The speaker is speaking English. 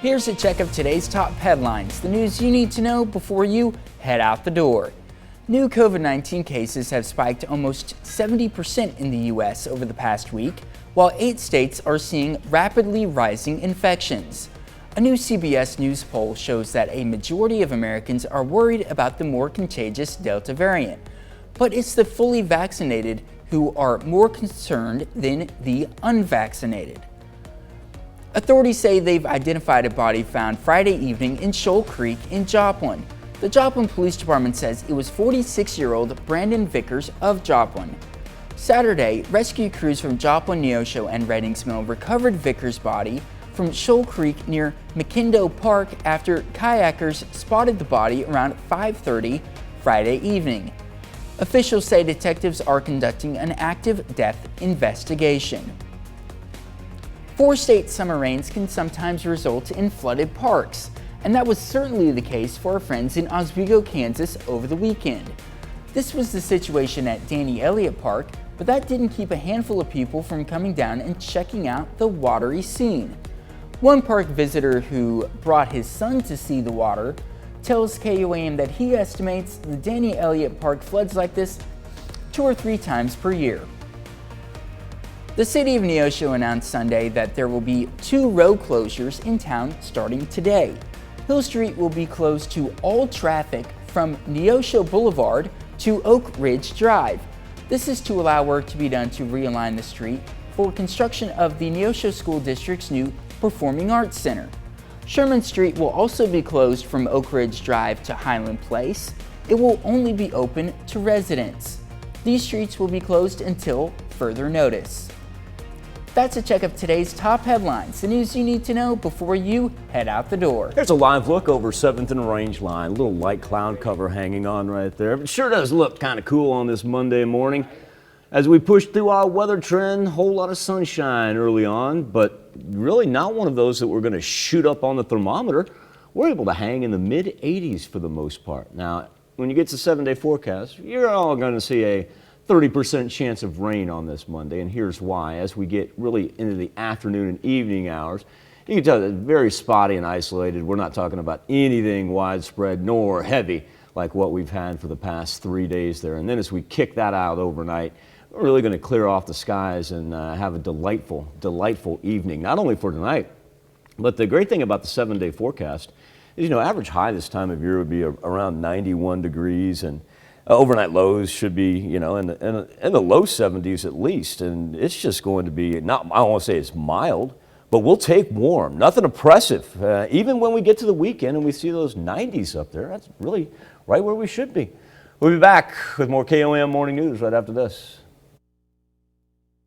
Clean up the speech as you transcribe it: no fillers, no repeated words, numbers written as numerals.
Here's a check of today's top headlines, the news you need to know before you head out the door. New COVID-19 cases have spiked almost 70% in the U.S. over the past week, while 8 states are seeing rapidly rising infections. A new CBS News poll shows that a majority of Americans are worried about the more contagious Delta variant, but it's the fully vaccinated who are more concerned than the unvaccinated. Authorities say they've identified a body found Friday evening in Shoal Creek in Joplin. The Joplin Police Department says it was 46-year-old Brandon Vickers of Joplin. Saturday, rescue crews from Joplin, Neosho, and Reddings Mill recovered Vickers' body from Shoal Creek near McKindo Park after kayakers spotted the body around 5:30 Friday evening. Officials say detectives are conducting an active death investigation. 4-state summer rains can sometimes result in flooded parks, and that was certainly the case for our friends in Oswego, Kansas over the weekend. This was the situation at Danny Elliott Park, but that didn't keep a handful of people from coming down and checking out the watery scene. One park visitor who brought his son to see the water tells KUAM that he estimates the Danny Elliott Park floods like this 2 or 3 times per year. The city of Neosho announced Sunday that there will be 2 road closures in town starting today. Hill Street will be closed to all traffic from Neosho Boulevard to Oak Ridge Drive. This is to allow work to be done to realign the street for construction of the Neosho School District's new Performing Arts Center. Sherman Street will also be closed from Oak Ridge Drive to Highland Place. It will only be open to residents. These streets will be closed until further notice. That's a check of today's top headlines, the news you need to know before you head out the door. Here's a live look over 7th and Range Line. A little light cloud cover hanging on right there. But sure does look kind of cool on this Monday morning. As we push through our weather trend, whole lot of sunshine early on, but really not one of those that we're going to shoot up on the thermometer. We're able to hang in the mid-80s for the most part. Now, when you get to 7-day forecast, you're all going to see a 30% chance of rain on this Monday, and here's why. As we get really into the afternoon and evening hours, you can tell it's very spotty and isolated. We're not talking about anything widespread nor heavy like what we've had for the past 3 days there. And then as we kick that out overnight, we're really going to clear off the skies and have a delightful, delightful evening, not only for tonight, but the great thing about the 7-day forecast is, average high this time of year would be around 91 degrees, and overnight lows should be, in the low 70s at least, and it's just going to be, I don't want to say it's mild, but we'll take warm. Nothing oppressive. Even when we get to the weekend and we see those 90s up there, that's really right where we should be. We'll be back with more KOAM Morning News right after this.